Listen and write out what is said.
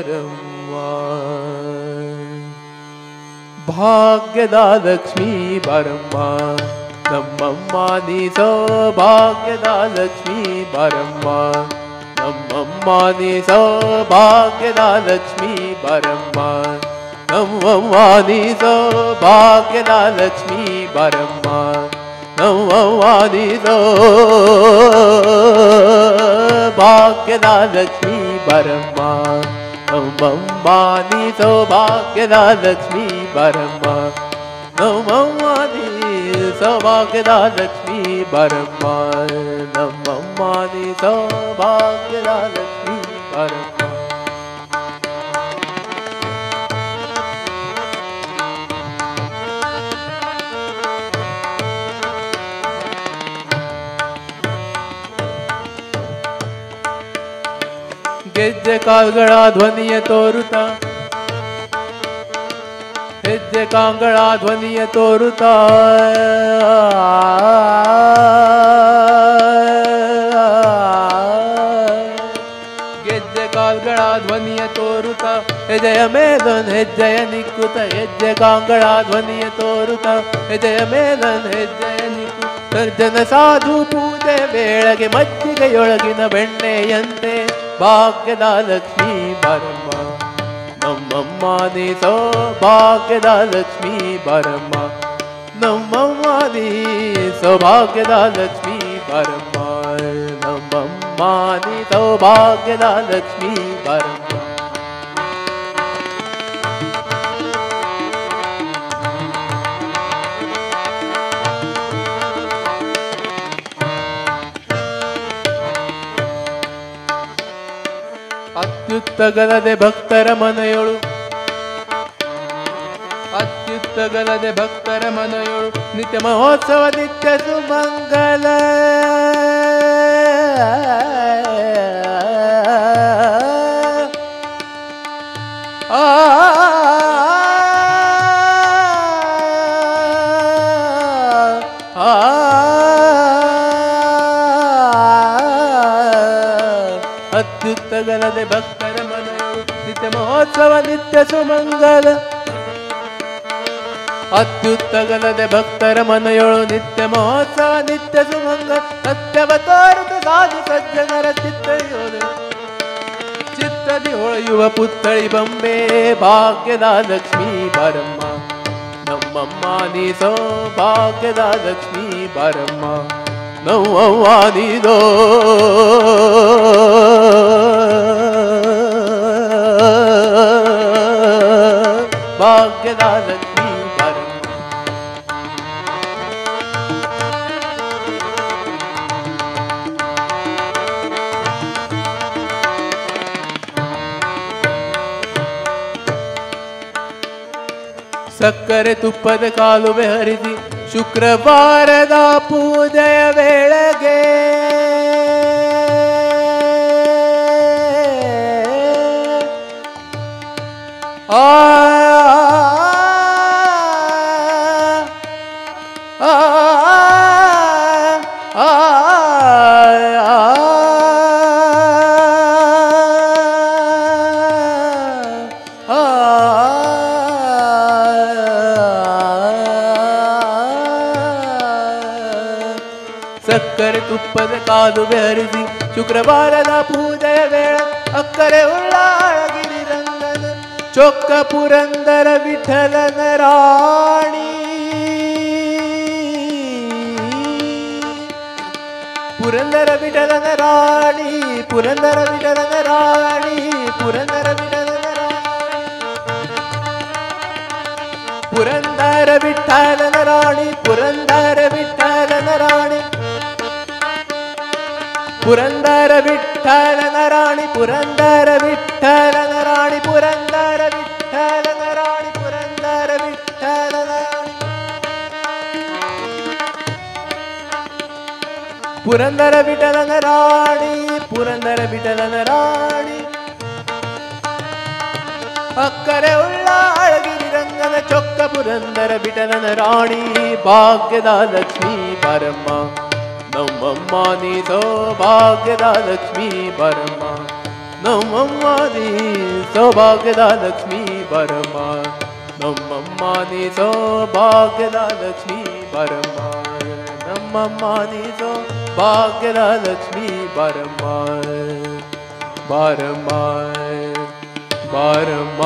ಬರಮ್ಮ ಭಾಗ್ಯದ ಲಕ್ಷ್ಮೀ ಬರಮ್ಮ ನಮ್ಮಮ್ಮ ನೀ ಸೌಭಾಗ್ಯದ ಲಕ್ಷ್ಮೀ ಬರಮ್ಮ ನಮ್ಮಮ್ಮ ನೀ ಸೌಭಾಗ್ಯದ ಲಕ್ಷ್ಮೀ ಬರಮ್ಮ ನಮ್ಮಮ್ಮ ನೀ ಸೌಭಾಗ್ಯದ ಲಕ್ಷ್ಮೀ ಬರಮ್ಮ ನಮ್ಮಮ್ಮ ನೀ ಸೌಭಾಗ್ಯದ ಲಕ್ಷ್ಮೀ ಬರಮ್ಮ ನಮ್ಮಮ್ಮ ನೀ ಸೌಭಾಗ್ಯದ ಲಕ್ಷ್ಮೀ ಬರಮ್ಮ ನಮ್ಮಮ್ಮ ನೀ ಸೌಭಾಗ್ಯದ ಲಕ್ಷ್ಮೀ ಬರಮ್ಮ ನಮ್ಮಮ್ಮ ನೀ ಸೌಭಾಗ್ಯದ ಲಕ್ಷ್ಮೀ ಬರಮ್ಮ ಗೆಜ್ಜೆ ಕಾಲ್ಗಳ ಧ್ವನಿಯ ತೋರುತ್ತಾ ಹೆಜ್ಜೆ ಕಾಂಗಳ ಧ್ವನಿಯ ತೋರುತ್ತಾ ಗೆಜ್ಜೆ ಕಾಲ್ಗಳ ಧ್ವನಿಯ ತೋರುತ್ತಾ ಹೆಜ್ಜೆಯ ಮೇಲೊಂದು ಹೆಜ್ಜೆಯ ನಿಕ್ಕುತ್ತ ಹೆಜ್ಜೆ ಕಾಂಗಳ ಧ್ವನಿಯ ತೋರುತ್ತಾ ಹೆಜ್ಜೆಯ ಮೇಲೊಂದು ಹೆಜ್ಜೆಯ ನಿಕ್ಕು ಸರ್ಜನ ಸಾಧು ಪೂಜೆ ವೇಳೆಗೆ ಮಜ್ಜಿಗೆಯೊಳಗಿನ ಬೆಣ್ಣೆಯಂತೆ ಭಾಗ್ಯದ ಲಕ್ಷ್ಮೀ ಬರಮ್ಮ ನಮ್ಮಮ್ಮ ನೀ ಸೌಭಾಗ್ಯದ ಲಕ್ಷ್ಮೀ ಬರಮ್ಮ ನಮ್ಮಮ್ಮ ನೀ ಸೌಭಾಗ್ಯದ ಲಕ್ಷ್ಮೀ ಬರಮ್ಮ ನಮ್ಮಮ್ಮ ನೀ ಸೌಭಾಗ್ಯದ ಲಕ್ಷ್ಮೀ ಬರಮ್ಮ ಅತ್ಯುತ್ತಗಲದೆ ಭಕ್ತರ ಮನೆಯೊಳು ಅತ್ಯುತ್ತಗಲದೆ ಭಕ್ತರ ಮನೆಯೊಳು ನಿತ್ಯ ಮಹೋತ್ಸವ ನಿತ್ಯ ಸುಮಂಗಲ ಅತ್ಯುತ್ತಗಲದೆ ಭಕ್ತರ ಮನೆಯೊಳು ನಿತ್ಯ ಮಹೋತ್ಸವ ನಿತ್ಯ ಸುಮಂಗಲ ಅತ್ಯುತ್ತಗಲದೆ ಭಕ್ತರ ಮನೆಯೊಳು ನಿತ್ಯ ಮಹೋತ್ಸವ ನಿತ್ಯ ಸುಮಂಗಲ ಸತ್ಯವ ತೋರುತ್ತ ಸಾಧು ಸಜ್ಜನರ ಚಿತ್ತದಿ ಹೊಳೆಯುವ ಪುತ್ಥಳಿ ಬೊಂಬೆ ಭಾಗ್ಯದ ಲಕ್ಷ್ಮೀ ಬರಮ್ಮ ನಮ್ಮಮ್ಮ ನೀ ಸೌಭಾಗ್ಯದ ಲಕ್ಷ್ಮೀ ಬರಮ್ಮ ನಮ್ಮವ್ವ ನೀದೋ ಭಾಗ್ಯದ ಲಕ್ಷ್ಮೀ ಬರಮ್ಮ ಸಕ್ಕರೆ ತುಪ್ಪದ ಕಾಲುವೆ ಹರಿಸಿ ಶುಕ್ರವಾರದ ಪೂಜೆಯ ವೇಳೆಗೆ ಆ ಸಕ್ಕರೆ ತುಪ್ಪದ ಕಾಲುವೆ ಹರಿಸಿ ಶುಕ್ರವಾರದ ಪೂಜೆಯ ವೇಳೆ ಅಕ್ಕರೆ ಉಳ್ಳಾಳಗಿರಿ ರಂಗನ ಚೊಕ್ಕ ಪುರಂದರ ವಿಠಲನ ರಾಣಿ ಪುರಂದರ ವಿಠಲನ ರಾಣಿ ಪುರಂದರ ವಿಠಲನ ರಾಣಿ ಪುರಂದರ ವಿಠಲನ ಪುರಂದರ ವಿಠಲನ ರಾಣಿ ಪುರಂದರ ವಿಠಲನ ರಾಣಿ ಪುರಂದರ ವಿಠಲನ ರಾಣಿ ಪುರಂದರ ವಿಠಲನ ರಾಣಿ ಪುರಂದರ ವಿಠಲನ ರಾಣಿ ಪುರಂದರ ವಿಠಲನ ಪುರಂದರ ವಿಠಲನ ರಾಣಿ ಪುರಂದರ ವಿಠಲನ ರಾಣಿ ಅಕ್ಕರೆ ಉಳ್ಳಾಳಗಿರಿ ರಂಗನ ಚೊಕ್ಕ ಪುರಂದರ ವಿಠಲನ ರಾಣಿ ಭಾಗ್ಯದ ಲಕ್ಷ್ಮೀ ಬರಮ್ಮ ನಮ್ಮಮ್ಮ ನೀ ಸೌಭಾಗ್ಯದ ಲಕ್ಷ್ಮೀ ಬರಮ್ಮ ನಮ್ಮಮ್ಮ ನೀ ಸೌಭಾಗ್ಯದ ಲಕ್ಷ್ಮೀ ಬರಮ್ಮ ನಮ್ಮಮ್ಮ ನೀ ಸೌಭಾಗ್ಯದ ಲಕ್ಷ್ಮೀ ಬರಮ್ಮ ನಮ್ಮಮ್ಮ ನೀ ಸೌಭಾಗ್ಯದ ಲಕ್ಷ್ಮೀ ಬರಮ್ಮ ಬಾರಮ್ಮ ಬಾರಮ್ಮ